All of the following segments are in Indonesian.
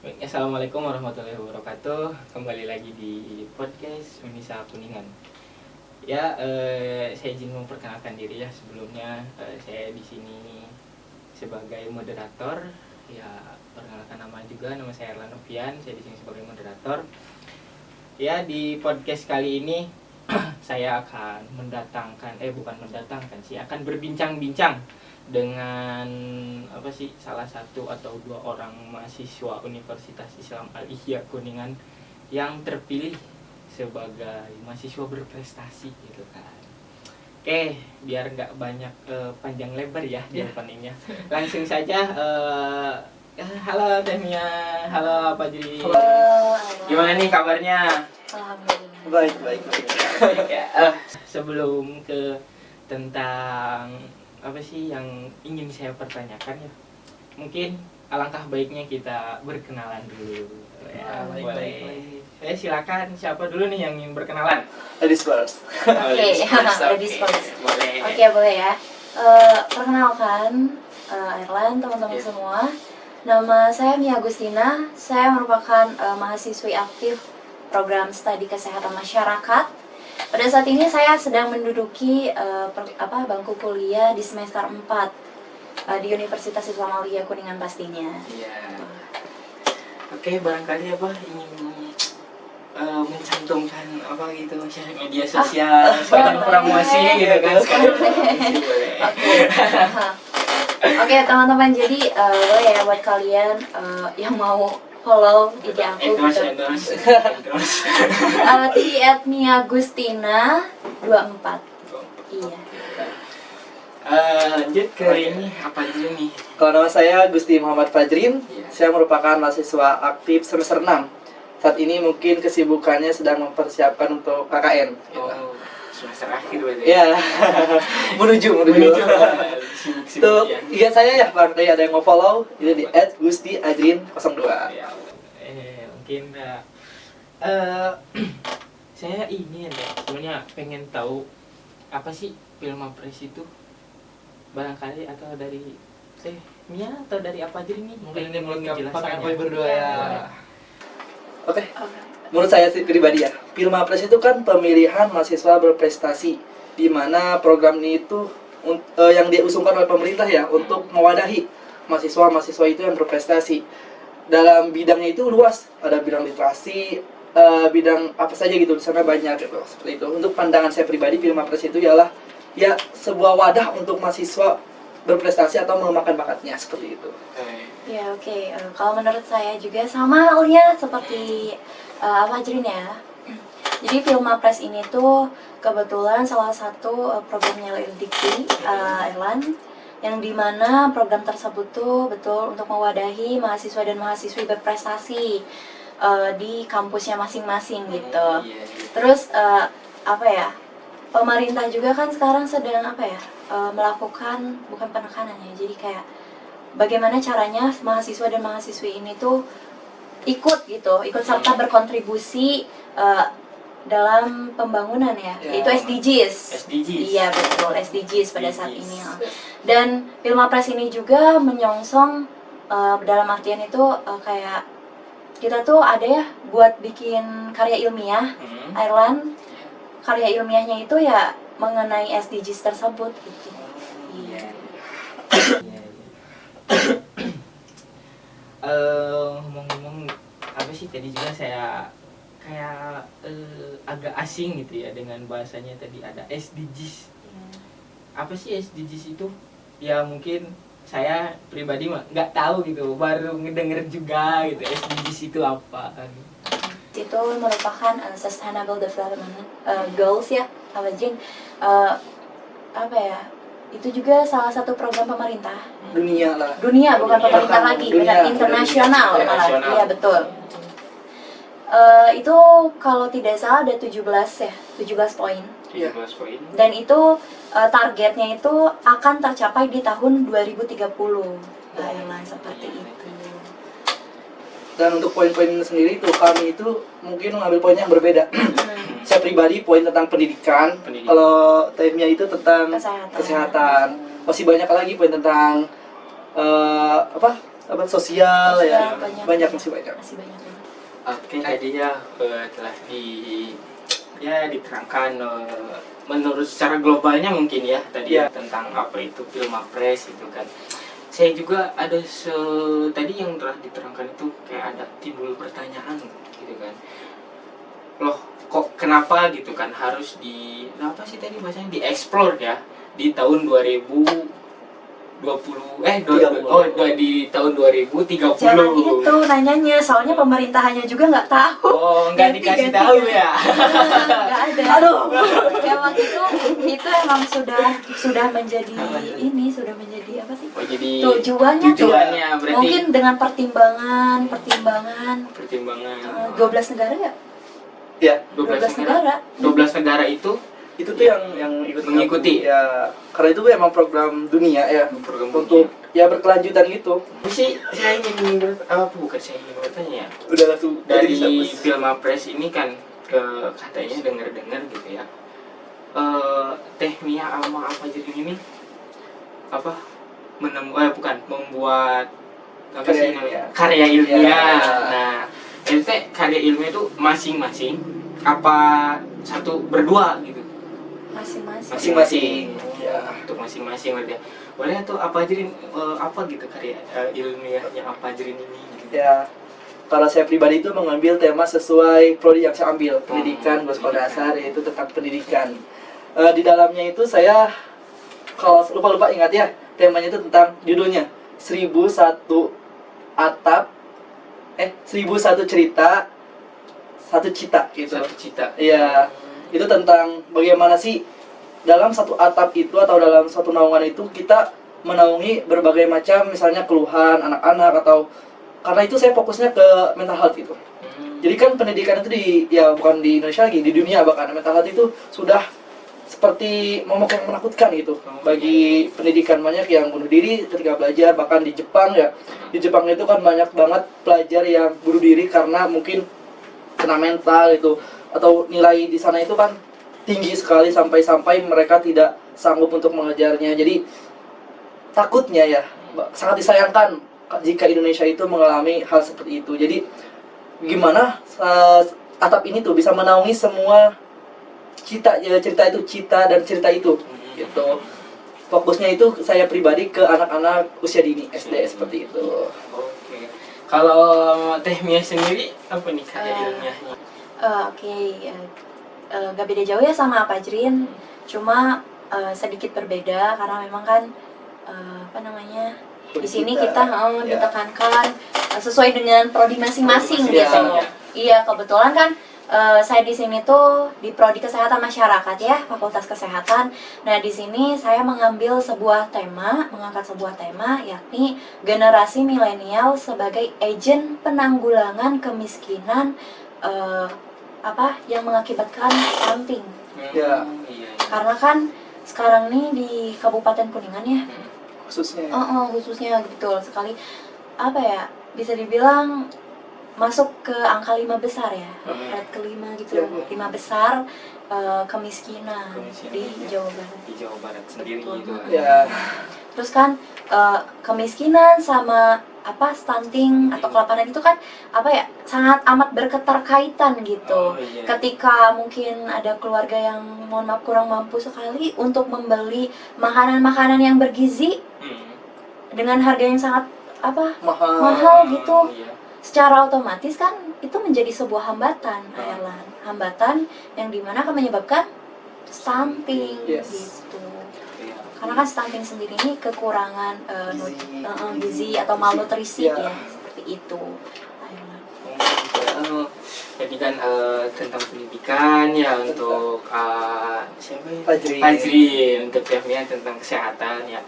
Assalamualaikum warahmatullahi wabarakatuh. Kembali lagi di podcast Unisa Kuningan. Ya, saya izin memperkenalkan diri ya. Sebelumnya saya di sini sebagai moderator. Ya, perkenalkan nama saya Erlan Novian. Saya di sini sebagai moderator. Ya, di podcast kali ini saya akan akan berbincang-bincang dengan salah satu atau dua orang mahasiswa Universitas Islam Al-Ihya Kuningan yang terpilih sebagai mahasiswa berprestasi gitu kan. Oke, biar nggak banyak panjang lebar ya di openingnya. Langsung saja. Halo Temia, halo Pak Jiri. Halo. Gimana nih kabarnya? Alhamdulillah. Baik. Sebelum ke tentang apa sih yang ingin saya pertanyakan ya, mungkin alangkah baiknya kita berkenalan dulu ya. Boleh. Silakan, siapa dulu nih yang ingin berkenalan? Ladies first. Ladies Ladies first. Boleh. Oke, boleh ya. Perkenalkan, Erlan, teman-teman semua. Nama saya Mia Agustina. Saya merupakan mahasiswi aktif program studi kesehatan masyarakat. Pada saat ini saya sedang menduduki bangku kuliah di semester 4 di Universitas Islam Al-Ihya Kuningan pastinya. Iya. Oke, barangkali ingin mencantumkan media sosial sebagai promosi gitu kan. Oke, teman-teman, jadi boleh ya buat kalian yang mau follow IG aku endorse. di @miagustina24. Iya. Lanjut ke ini apa dulu nih? Kalau nama saya Gusti Muhammad Fajrin, saya merupakan mahasiswa aktif semester 6. Saat ini mungkin kesibukannya sedang mempersiapkan untuk KKN. Semester akhir berarti. Ya, menuju. Tuh, IG saya ya, barangkali ada yang mau follow, itu di @gustiadrin02. Ya, mungkin saya ini sebenarnya pengen tahu apa sih Filmapres itu, barangkali atau dari Mia atau dari apa aja nih? Mungkin ini menurut menjelaskannya. kami berdua ya. Oke. Menurut saya pribadi ya, Filmapres itu kan pemilihan mahasiswa berprestasi, di mana program ini itu yang diusungkan oleh pemerintah ya untuk mewadahi mahasiswa-mahasiswa itu yang berprestasi. Dalam bidangnya itu luas, ada bidang literasi, bidang apa saja gitu, di sana banyak gitu, seperti itu. Untuk pandangan saya pribadi, Filmapres itu ialah ya sebuah wadah untuk mahasiswa berprestasi atau mengembangkan bakatnya, seperti itu. Ya, oke. Kalau menurut saya juga sama halnya seperti Fajrin ya. Jadi Filmapres ini tuh kebetulan salah satu programnya Dikti Erlan, yang dimana program tersebut tuh betul untuk mewadahi mahasiswa dan mahasiswi berprestasi di kampusnya masing-masing gitu. Terus pemerintah juga kan sekarang sedang melakukan bukan penekanan ya, jadi kayak bagaimana caranya mahasiswa dan mahasiswi ini tuh ikut serta berkontribusi dalam pembangunan ya, yaitu SDGs. Iya betul, SDGs pada saat ini. Dan Filmapres ini juga menyongsong dalam artian itu kayak kita tuh ada ya buat bikin karya ilmiah. Ireland karya ilmiahnya itu ya mengenai SDGs tersebut gitu. Iya. Ngomong-ngomong apa sih tadi juga saya kayak agak asing gitu ya dengan bahasanya tadi, ada SDGs. Apa sih SDGs itu? Ya mungkin saya pribadi mah nggak tahu gitu, baru ngedenger juga gitu SDGs itu apa. Itu merupakan Sustainable Development Goals ya, Jin. Itu juga salah satu program pemerintah. Dunia Bukan pemerintah lagi, benar, internasional malah. Iya betul. Itu kalau tidak salah ada 17 poin. 17 poin. Dan itu targetnya itu akan tercapai di tahun 2030. Seperti itu. Dan untuk poin-poin sendiri itu kami itu mungkin mengambil poin yang berbeda. Saya pribadi poin tentang pendidikan. Kalau timnya itu tentang kesehatan. Masih banyak lagi poin tentang apa sosial ya, Sosial, banyak masih banyak. Masih banyak. Oke, tadi ya telah diterangkan menurut secara globalnya mungkin ya tadi Ya. tentang apa itu Pilmapres itu kan. Saya juga ada tadi yang telah diterangkan itu kayak ada timbul pertanyaan gitu kan. Loh, kok kenapa gitu kan harus apa sih tadi bahasanya dieksplor ya di tahun 2020 di tahun 2030. Jangan itu nanyanya, soalnya pemerintahannya juga nggak tahu. Oh, nggak dikasih Ganti-ganti tahu ya. ya. Nggak ada. Aduh. Ya waktu itu emang sudah menjadi sudah menjadi apa sih? Oh, jadi Tujuannya berarti mungkin dengan pertimbangan 12 negara ya? Ya, 12 12 negara. 12 negara itu itu tuh yang ikut Mengikuti. ya, karena itu emang program dunia ya, program untuk ya berkelanjutan gitu. sih saya ingin bukan saya ingin bertanya ya. Udah langsung Dari dihapus. Pilmapres ini kan katanya dengar-dengar gitu ya. Teh Mia Alma Al-Fajrin ini membuat apa Karya sih namanya? ilmiah. Karya ilmiah. Ya. Nah, itu teh karya ilmiah itu masing-masing apa berdua gitu? Masing-masing. Ya. Untuk masing-masing berarti. Boleh tuh apa Fajrin apa gitu karya ilmiahnya Al-Fajrin ini gitu. Ya, kalau saya pribadi itu mengambil tema sesuai prodi yang saya ambil, pendidikan, gue sekolah dasar, yaitu tentang pendidikan. Di dalamnya itu saya, kalau lupa ingat ya, temanya itu tentang judulnya 1001 atap, 1001 cerita, satu cita gitu. Satu cita. Iya, itu tentang bagaimana sih dalam satu atap itu atau dalam satu naungan itu kita menaungi berbagai macam misalnya keluhan anak-anak atau karena itu saya fokusnya ke mental health itu. Jadi kan pendidikan itu bukan di Indonesia lagi, di dunia bahkan mental health itu sudah seperti momok yang menakutkan gitu bagi pendidikan. Banyak yang bunuh diri ketika belajar, bahkan di Jepang ya. Di Jepang itu kan banyak banget pelajar yang bunuh diri karena mungkin kena mental itu atau nilai di sana itu kan tinggi sekali sampai mereka tidak sanggup untuk mengejarnya. Jadi takutnya ya sangat disayangkan jika Indonesia itu mengalami hal seperti itu. Jadi gimana atap ini tuh bisa menaungi semua cerita dan cerita itu gitu. Fokusnya itu saya pribadi ke anak-anak usia dini SD seperti itu. Oke. Kalau Teh Mia sendiri apa nih karya ilmiahnya? Gak beda jauh ya sama Fajrin, cuma sedikit berbeda karena memang kan di sini kita ditekankan sesuai dengan prodi masing-masing Ya. gitu. Iya, kebetulan kan saya di sini tuh di prodi kesehatan masyarakat ya, Fakultas Kesehatan. Nah, di sini saya mengangkat sebuah tema yakni generasi milenial sebagai agen penanggulangan kemiskinan yang mengakibatkan stunting. Ya. Iya. Karena kan sekarang nih di Kabupaten Kuningan ya, khususnya betul sekali bisa dibilang masuk ke angka 5 besar ya, red ke-5 gitu, 5 besar kemiskinan di Jawa Barat. Di Jawa Barat sendiri Betul. gitu. Ya. Terus kan kemiskinan sama stunting atau kelaparan itu kan sangat amat berketerkaitan gitu. Oh, iya. Ketika mungkin ada keluarga yang mohon maaf kurang mampu sekali untuk membeli makanan-makanan yang bergizi dengan harga yang sangat mahal gitu, Iya. secara otomatis kan itu menjadi sebuah hambatan, Airlan. Hambatan yang dimana akan menyebabkan stunting gitu. Karena kan stunting sendiri ini kekurangan gizi atau malnutrisi ya, seperti itu. Jadi kan tentang pendidikan ya untuk siapa ya? Fajrin. Untuk Fahmia tentang kesehatan ya.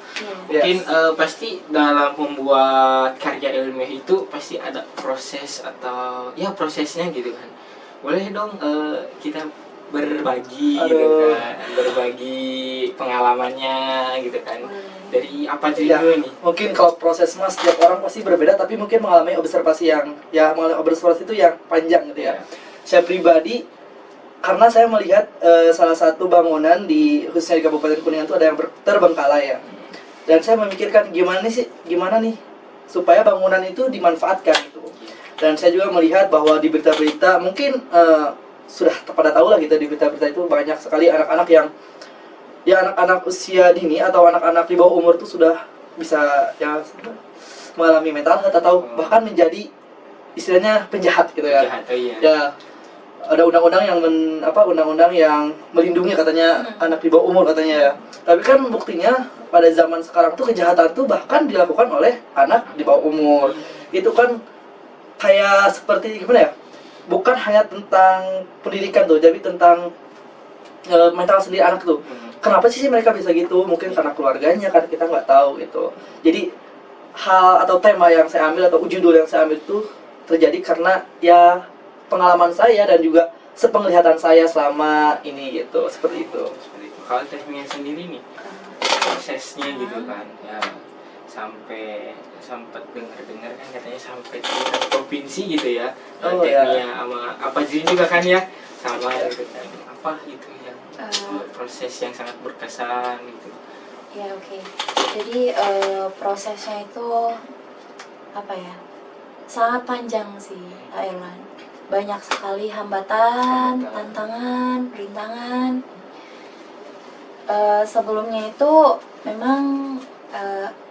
Iya. Mungkin pasti dalam membuat karya ilmiah itu pasti ada proses atau ya prosesnya gitu kan. Boleh dong kita berbagi gitu kan, berbagi pengalamannya gitu kan. Dari apa Ya, dulu nih? mungkin kalau proses setiap orang pasti berbeda, tapi mungkin mengalami observasi itu yang panjang gitu ya. Saya pribadi karena saya melihat salah satu bangunan khususnya di Kabupaten Kuningan itu ada yang terbengkalai ya. Dan saya memikirkan gimana nih supaya bangunan itu dimanfaatkan gitu. Dan saya juga melihat bahwa di berita-berita mungkin sudah pada tahu lah gitu, di berita-berita itu banyak sekali anak-anak yang ya anak-anak usia dini atau anak-anak di bawah umur itu sudah bisa ya mengalami mental health atau bahkan menjadi istilahnya penjahat gitu ya. Jahat, oh iya. Ya ada undang-undang yang undang-undang yang melindungi katanya anak di bawah umur katanya ya. Tapi kan buktinya pada zaman sekarang tuh kejahatan tuh bahkan dilakukan oleh anak di bawah umur. Itu kan kayak seperti gimana ya? Bukan hanya tentang pendidikan tuh, tapi tentang mental sendiri anak tuh. Kenapa sih mereka bisa gitu? Mungkin karena keluarganya, kan kita nggak tahu gitu. Jadi hal atau tema yang saya ambil atau judul yang saya ambil itu terjadi karena ya pengalaman saya dan juga sepenglihatan saya selama ini gitu, seperti itu. Seperti itu. Kalau tekniknya sendiri nih, prosesnya gitu kan, ya sampai sempat dengar-dengar kan katanya sampai tingkat provinsi gitu ya. Oh, Tekniknya sama apa juga kan ya, sama gitu kan. Apa gitu yang proses yang sangat berkesan gitu. Ya oke. Jadi prosesnya itu apa ya? Sangat panjang sih, Kak Erlan. Banyak sekali hambatan, tantangan, perintangan. Sebelumnya itu memang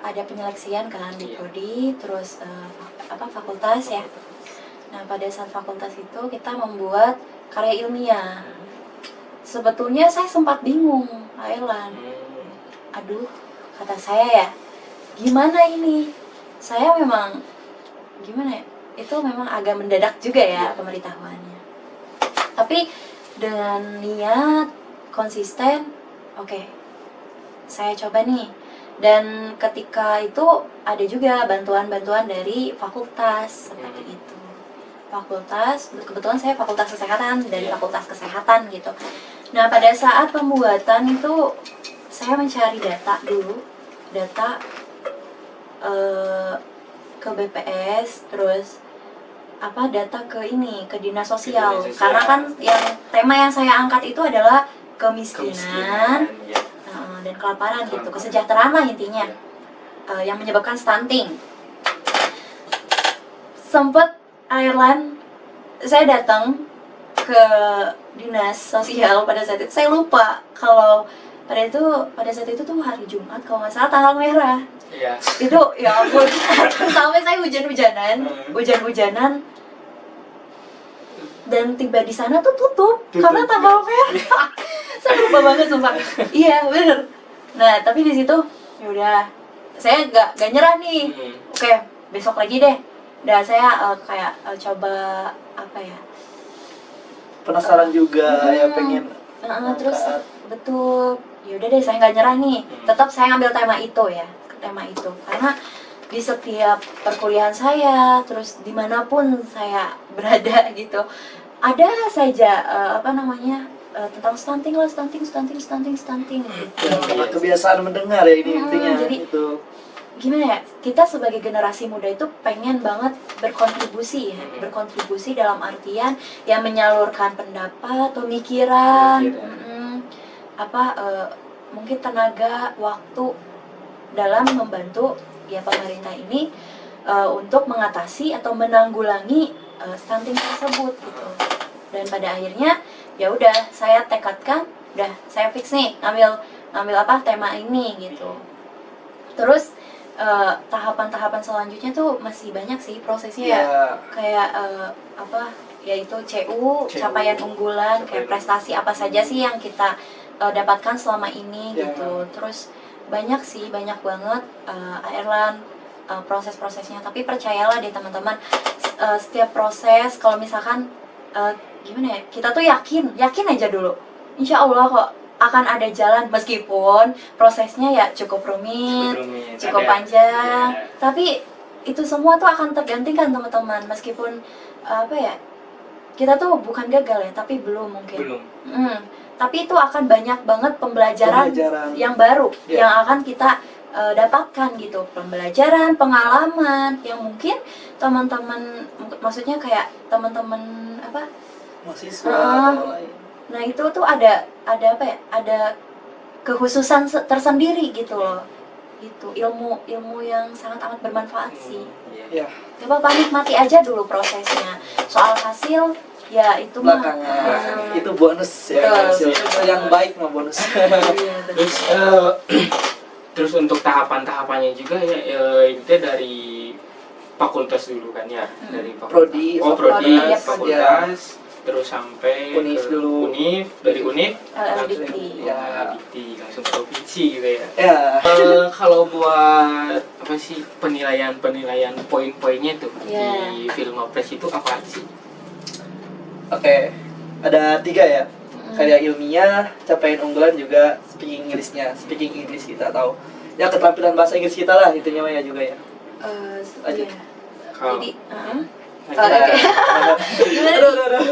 ada penyeleksian kan di prodi, terus fakultas ya. Nah pada saat fakultas itu kita membuat karya ilmiah. Sebetulnya saya sempat bingung, Kak Erlan. Aduh, kata saya ya, gimana ini? Saya memang gimana ya? Itu memang agak mendadak juga ya pemberitahuannya. Tapi dengan niat konsisten, oke, saya coba nih. Dan ketika itu ada juga bantuan-bantuan dari fakultas seperti itu. Fakultas, kebetulan saya fakultas kesehatan, dari fakultas kesehatan gitu. Nah pada saat pembuatan itu saya mencari data dulu, data ke BPS, terus data ke dinas sosial. Karena kan yang tema yang saya angkat itu adalah kemiskinan dan kelaparan gitu, kesejahteraan lah intinya, yang menyebabkan stunting. Sempet Ireland, saya datang ke dinas sosial pada saat itu, saya lupa kalau pada saat itu tuh hari Jumat kalau nggak salah, tanggal merah. Iya. Itu ya ampun, sampai saya hujan-hujanan dan tiba di sana tuh tutup karena tanggal merah. Saya lupa banget sumpah. Iya bener. Nah tapi di situ ya udah, saya nggak nyerah nih. Oke, besok lagi deh. Dan saya coba Penasaran juga ya, pengen terus betul. Ya udah deh, saya nggak nyerah nih. Tetap saya ngambil tema itu karena di setiap perkuliahan saya, terus dimanapun saya berada gitu, ada saja tentang stunting gitu. Ya, karena kebiasaan mendengar ya ini intinya. Jadi itu gimana ya, kita sebagai generasi muda itu pengen banget berkontribusi ya, berkontribusi dalam artian ya menyalurkan pendapat, pemikiran, mungkin tenaga, waktu dalam membantu ya pemerintah ini untuk mengatasi atau menanggulangi stunting tersebut gitu. Dan pada akhirnya ya udah saya tekadkan, udah saya fix nih ngambil tema ini gitu. Terus tahapan-tahapan selanjutnya tuh masih banyak sih prosesnya ya, kayak yaitu CU, capaian unggulan, kayak prestasi apa saja sih yang kita dapatkan selama ini gitu. Terus banyak banget Airlan proses-prosesnya. Tapi percayalah deh teman-teman, setiap proses kalau misalkan gimana ya, kita tuh yakin aja dulu, insya Allah kok akan ada jalan, meskipun prosesnya ya cukup rumit, cukup panjang, tapi itu semua tuh akan tergantikan teman-teman. Meskipun kita tuh bukan gagal ya, tapi belum mungkin. Tapi itu akan banyak banget pembelajaran yang baru yang akan kita dapatkan gitu, pembelajaran, pengalaman yang mungkin teman-teman, maksudnya kayak teman-teman mahasiswa nah itu tuh ada ada kekhususan tersendiri gitu loh, gitu, ilmu yang sangat amat bermanfaat sih. Ya, Coba Pak nikmati aja dulu prosesnya. Soal hasil ya itu mah belakangan itu bonus ya, Betul. hasil yang baik mah bonus. Iya, betul. Terus terus untuk tahapan-tahapannya juga ya itu dari fakultas dulu kan ya, dari fakultas. Prodi, Prodi, ya, fakultas, terus sampai Univ ke dulu. Univ, dari Univ LLDT. Ya. dikti langsung provinsi gitu ya. Ya, Kalau buat apa sih penilaian poin-poinnya tuh Ya. di film Filmapres itu apa sih? oke. Ada 3 ya. Karya ilmiah, capaian unggulan juga speaking English kita tahu. Ya keterampilan bahasa Inggris kita lah intinya mah ya juga ya. Lanjut. Iya. Kalau Jadi, lanjut. oke. Gimana Aduh, nih? aduh, aduh.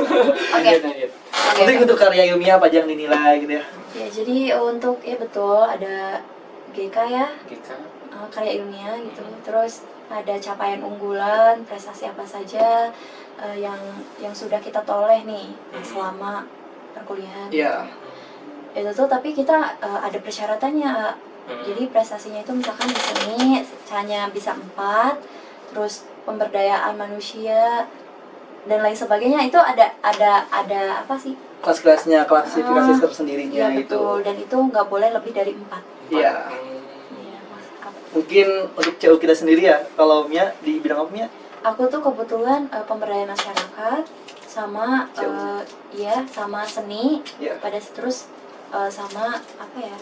Oke. Lanjut. Penting untuk karya ilmiah apa aja yang dinilai gitu ya. Ya, jadi untuk ya betul ada GK ya, Kita karya ilmiah gitu. Terus ada capaian unggulan, prestasi apa saja yang sudah kita toleh nih selama perkuliahan. Iya. Itu tuh tapi kita ada persyaratannya. Jadi prestasinya itu misalkan di seni hanya bisa 4, terus pemberdayaan manusia dan lain sebagainya itu ada apa sih? Kelas-kelasnya, klasifikasi tersendirinya Iya itu. betul, dan itu nggak boleh lebih dari 4. Iya. Iya, Mas. Mungkin untuk CU kita sendiri ya, kalau Mia di bidang apa Mia? Aku tuh kebetulan pemberdayaan masyarakat sama sama seni Iya. pada terus sama apa ya?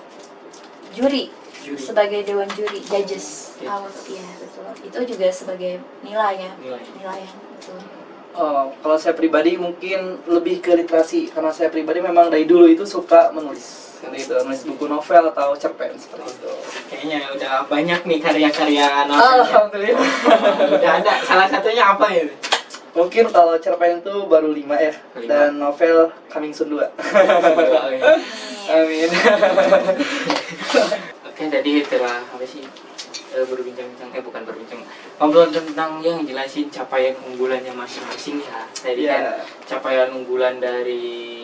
Juri Juri. sebagai dewan juri, judges. Iya. Iya betul. Itu juga sebagai nilai ya. nilai. Nilai betul. Oh, kalau saya pribadi mungkin lebih ke literasi karena saya pribadi memang dari dulu itu suka menulis. Gitu, nulis buku novel atau cerpen seperti itu. Kayaknya udah banyak nih karya-karya novelnya. Alhamdulillah. Udah ada. Salah satunya apa ya? Mungkin kalau cerpen itu baru 5 ya, 5. dan novel coming soon 2. Amin. Oke, tadi telah apa sih berbincang-bincang bukan berbincang ngobrol tentang yang jelasin capaian unggulannya masing-masing ya. Tadi kan Iya. capaian unggulan dari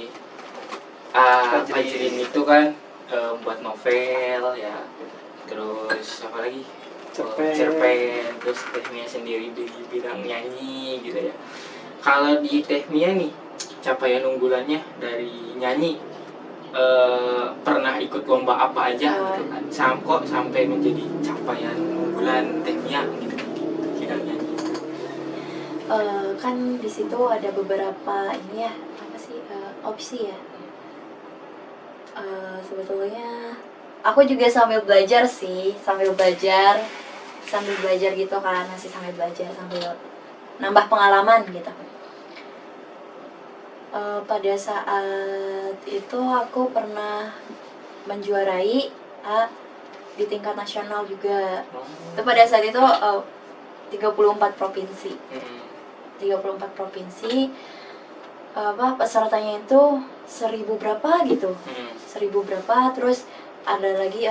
Fajrin itu kan buat novel ya, terus apa lagi cerpen, terus Tehmia sendiri di bidang nyanyi gitu ya. Kalau di Tehmia nih capaian unggulannya dari nyanyi pernah ikut lomba apa aja gitu kan, sampai menjadi capaian unggulan Tehmia gitu di bidang nyanyi. Kan di situ ada beberapa ini ya apa sih opsi ya. Sebetulnya aku juga sambil belajar gitu kan, masih sambil belajar sambil nambah pengalaman gitu. Pada saat itu aku pernah menjuarai di tingkat nasional juga. Itu pada saat itu 34 provinsi. 34 provinsi pesertanya itu 1000 berapa gitu. 1000 berapa, terus ada lagi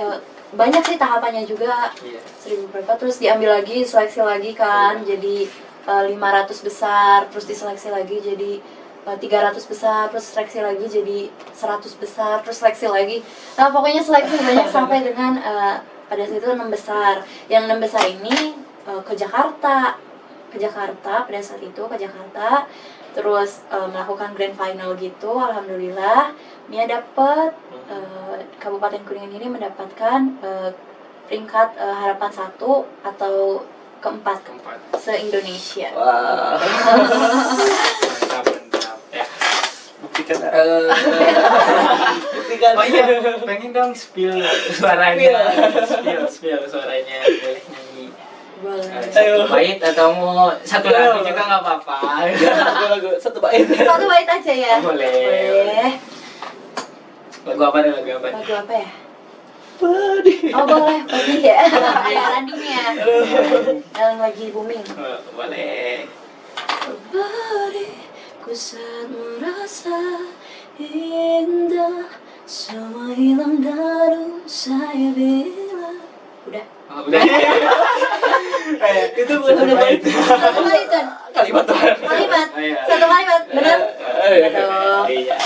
banyak sih tahapannya juga. 1000 berapa, terus diambil lagi, seleksi lagi kan, jadi 500 besar, terus diseleksi lagi jadi 300 besar, terus seleksi lagi jadi 100 besar, terus seleksi lagi. Nah, pokoknya seleksi banyak sampai dengan pada saat itu 6 besar. Yang 6 besar ini ke Jakarta pada saat itu ke Jakarta, terus melakukan grand final gitu. Alhamdulillah Mia dapet Kabupaten Kuningan ini mendapatkan peringkat harapan 1 atau keempat se-Indonesia. Wah. Mantap ya. Buktikan. Oh iya, pengen dong spill suaranya, spill suaranya, boleh nyanyi. Boleh. Satu bait atau mau satu lagu juga nggak apa-apa. Satu bait. Satu bait aja ya. Boleh. Lagu apa nih, lagu apa? Lagu apa ya? Pedih. Oh boleh, pedih ya. Ada Randinya. Yang lagi booming. Boleh. Pedih, ku saat merasa indah, semua hilang dan saya bilang. Udah. Oh, udah. Itu bukan satu bait. Satu bait kan? Kalimat Tuhan. Kalimat. Oh, iya. Satu kalimat, benar? Aduh. Iya.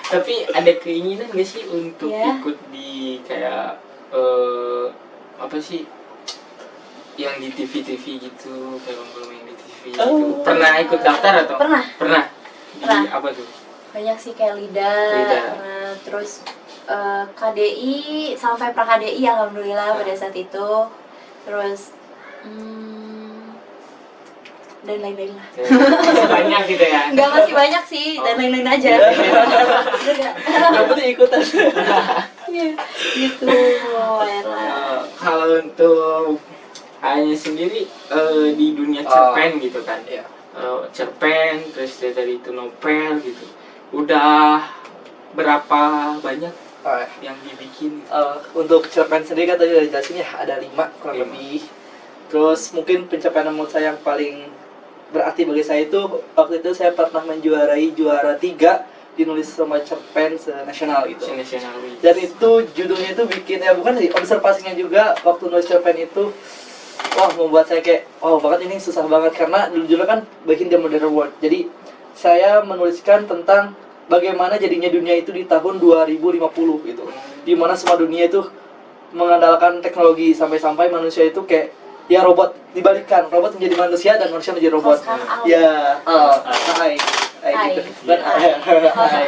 Tapi ada keinginan nggak sih untuk Iya. ikut di kayak apa sih yang di TV gitu, film-film yang di TV gitu. Pernah ikut daftar atau? Pernah. Pernah. Di Pernah. apa tuh? Banyak sih kayak LIDA, pernah, terus KDI sampai pra KDI alhamdulillah pada saat itu, terus dan lain-lain lah. Masih banyak gitu ya. Enggak, masih banyak sih, dan lain-lain aja. Yang penting ikutan. Iya, gitu. Ayolah. Kalau untuk hanya sendiri di dunia cerpen gitu kan. Iya. Cerpen, terus dari itu novel gitu. Udah berapa banyak yang dibikin? Untuk cerpen sendiri kan tadi udah jelasin ya, ada 5 kurang 5. lebih. Terus mungkin pencapaian menurut saya yang paling berarti bagi saya itu waktu itu saya pernah menjuarai juara 3 di nulis sama cerpen senasional gitu. National Week. Dan itu judulnya itu bikin ya bukan sih, observasinya juga waktu nulis cerpen itu wah membuat saya kayak banget ini susah banget karena judulnya kan Back in the Modern World. Jadi saya menuliskan tentang bagaimana jadinya dunia itu di tahun 2050 gitu. Di mana semua dunia itu mengandalkan teknologi sampai-sampai manusia itu kayak ya robot dibalikkan, robot menjadi manusia dan manusia menjadi robot. Ya, hai gitu. Dan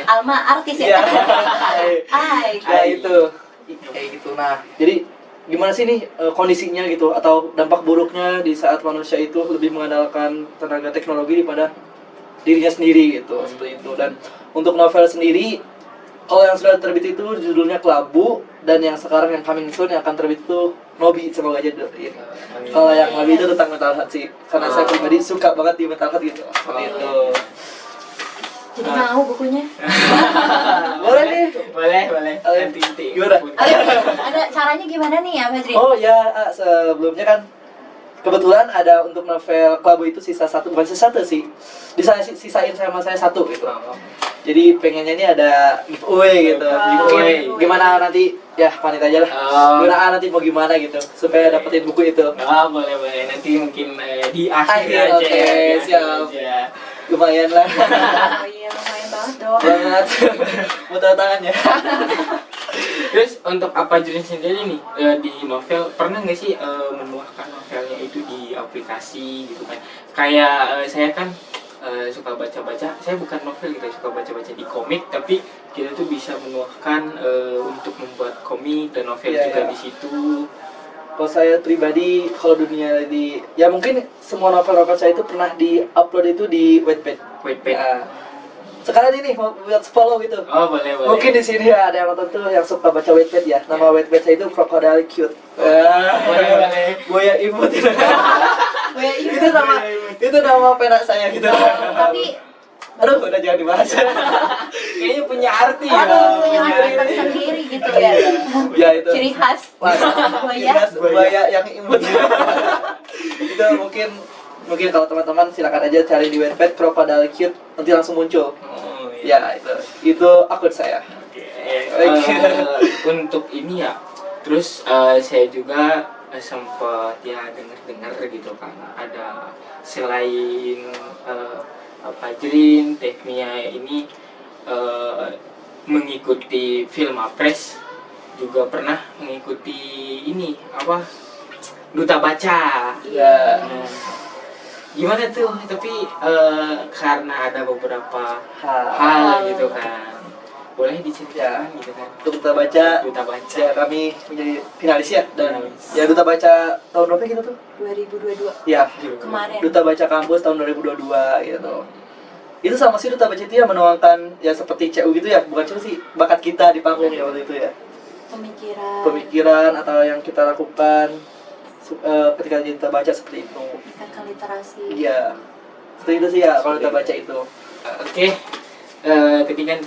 Alma artis ya. ya. Hai. Ya itu kayak gitu. Nah, jadi gimana sih nih kondisinya gitu atau dampak buruknya di saat manusia itu lebih mengandalkan tenaga teknologi daripada dirinya sendiri gitu, seperti itu. Dan untuk novel sendiri, kalau yang sudah terbit itu judulnya Kelabu, dan yang sekarang yang coming soon yang akan terbit itu Nobi, semoga aja gitu. Kalau yang Nobi itu tentang mental health sih, karena saya pribadi suka banget di mental health gitu, seperti itu. Jadi mau bukunya? Boleh nih. Boleh. Nanti. Gimana? Ada caranya gimana nih ya, Fajri? Oh ya, sebelumnya kan kebetulan ada untuk novel Kelabu itu sisa 1, bukan sisa 1 sih. Sisain sama saya 1 gitu. Jadi pengennya ini ada giveaway gitu. Giveaway. Gimana nanti ya panit aja lah. Gimana nanti mau gimana gitu supaya dapetin buku itu. Boleh. Nanti mungkin di akhir aja. Oke, siap. Aja. Lumayan lah. Oh iya, lumayan banget dong. Banget. Mau tanda tangannya. Terus untuk apa Jrin sendiri nih di novel pernah nggak sih menuangkan novelnya itu di aplikasi gitu kan? Kayak saya kan suka baca-baca, saya bukan novel gitu, suka baca-baca di komik, tapi kita tuh bisa menuangkan untuk membuat komik dan novel juga di situ. Kalau saya pribadi, kalau dunia ya mungkin semua novel-novel saya itu pernah di-upload itu di Wattpad. Wattpad. Sekarang ini mau buat follow gitu. Boleh. Mungkin di sini ada yang nonton tuh yang suka baca Wattpad ya. Nama Wattpad saya itu Crocodile Cute. Boleh. Buaya imut. Buaya imut. Itu nama pena saya gitu. Tapi Aduh, udah jangan dibahas. Kayaknya punya arti ya. punya arti tersendiri gitu ya. Ya itu. Ciri khas buaya. Buaya yang imut. Itu mungkin kalau teman-teman silakan aja cari di Wattpad Crocodile Cute, nanti langsung muncul. Iya. Ya itu akun saya. Untuk ini ya, terus saya juga sempat ya dengar gitu kan, ada selain Jrin, Teknia ini mengikuti film Apres, juga pernah mengikuti ini Duta Baca. Ya. Gimana tuh? Tapi karena ada beberapa Hal. hal gitu kan, boleh diceritakan gitu kan? Duta Baca. Ya kami menjadi finalis ya, dan ya Duta Baca tahun berapa gitu tuh? 2022 Ya, kemarin. Duta Baca Kampus tahun 2022 gitu. Itu sama sih Duta Baca itu ya menuangkan ya seperti CU gitu ya, bukan cuma sih bakat kita di panggung ya waktu itu ya. Pemikiran atau yang kita lakukan ketika kita baca seperti itu. Meningkatkan literasi. Iya. Seperti itu sih ya kalau Duta Baca itu. Oke. Tadi kan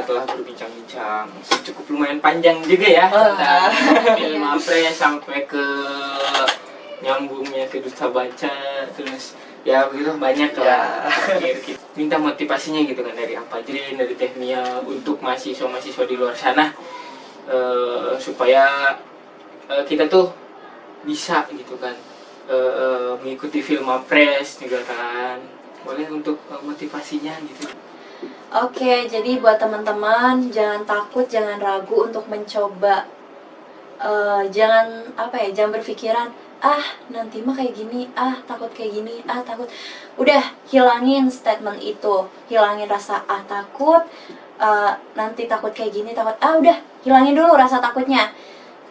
telah berbincang-bincang cukup lumayan panjang juga ya tentang film Apres sampai ke nyambungnya ke Duta Baca, terus ya begitu banyak lah. Minta motivasinya gitu kan dari Jrin, dari Teknia untuk mahasiswa-mahasiswa di luar sana supaya kita tuh bisa gitu kan mengikuti film Apres juga kan. Boleh untuk motivasinya gitu. Oke, jadi buat teman-teman jangan takut, jangan ragu untuk mencoba jangan jangan berpikiran nanti mah kayak gini, takut kayak gini, takut. Udah hilangin statement itu, hilangin rasa takut, nanti takut kayak gini, takut, udah hilangin dulu rasa takutnya.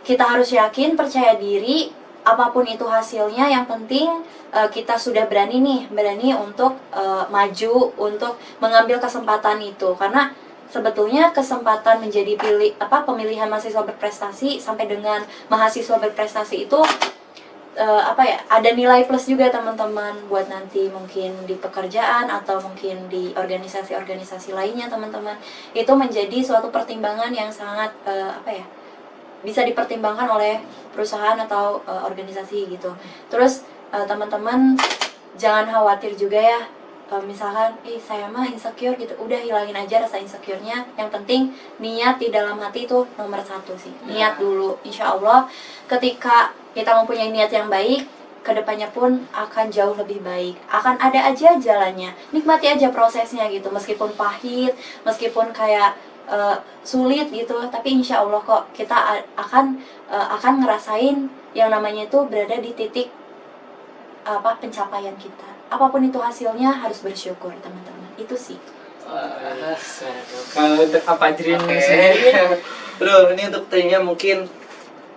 Kita harus yakin, percaya diri, apapun itu hasilnya, yang penting kita sudah berani untuk maju, untuk mengambil kesempatan itu. Karena sebetulnya kesempatan menjadi pemilihan mahasiswa berprestasi sampai dengan mahasiswa berprestasi itu ada nilai plus juga teman-teman, buat nanti mungkin di pekerjaan atau mungkin di organisasi-organisasi lainnya teman-teman. Itu menjadi suatu pertimbangan yang sangat bisa dipertimbangkan oleh perusahaan atau organisasi gitu. Terus teman-teman jangan khawatir juga ya, misalkan saya mah insecure gitu, udah hilangin aja rasa insecure-nya. Yang penting niat di dalam hati itu nomor satu sih. Niat dulu, insya Allah ketika kita mempunyai niat yang baik, kedepannya pun akan jauh lebih baik. Akan ada aja jalannya, nikmati aja prosesnya gitu. Meskipun pahit, meskipun kayak sulit gitu, tapi insya Allah kok kita akan ngerasain yang namanya itu berada di titik pencapaian kita. Apapun itu hasilnya, harus bersyukur teman-teman. Itu sih. Kalau untuk Fajrin sendiri, bro, ini untuk timnya mungkin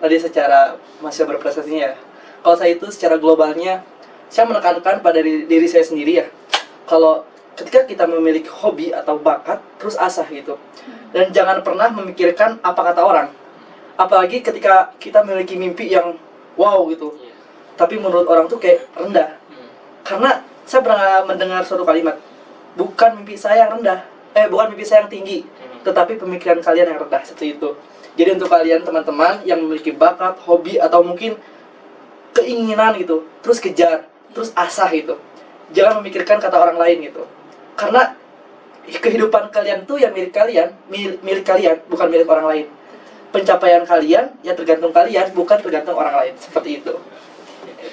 tadi secara masih berprestasinya ya. Kalau saya itu secara globalnya, saya menekankan pada diri saya sendiri ya. Kalau ketika kita memiliki hobi atau bakat, terus asah gitu. Dan jangan pernah memikirkan apa kata orang. Apalagi ketika kita memiliki mimpi yang wow gitu. Tapi menurut orang tuh kayak rendah. Karena saya pernah mendengar suatu kalimat, bukan mimpi saya yang rendah, bukan mimpi saya yang tinggi, tetapi pemikiran kalian yang rendah, seperti itu. Jadi untuk kalian teman-teman yang memiliki bakat, hobi, atau mungkin keinginan gitu, terus kejar, terus asah gitu. Jangan memikirkan kata orang lain gitu. Karena kehidupan kalian tuh ya milik kalian, bukan milik orang lain. Pencapaian kalian ya tergantung kalian, bukan tergantung orang lain. Seperti itu.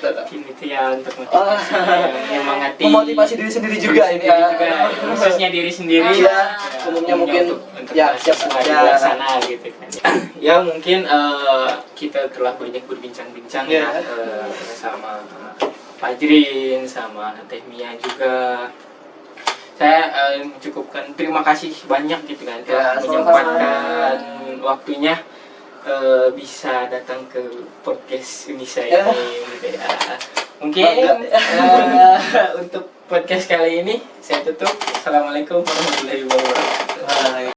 Itu ya untuk memotivasi diri sendiri juga ini ya. Khususnya diri sendiri ya. Umumnya mungkin ya siap semuanya sana gitu kan. Ya mungkin kita telah banyak berbincang-bincang ya sama Fajrin, sama Teh Mia juga. Saya mencukupkan, terima kasih banyak gitu kan telah menyempatkan waktunya bisa datang ke podcast Unisa ini gitu ya. Mungkin untuk podcast kali ini saya tutup. Assalamualaikum warahmatullahi wabarakatuh.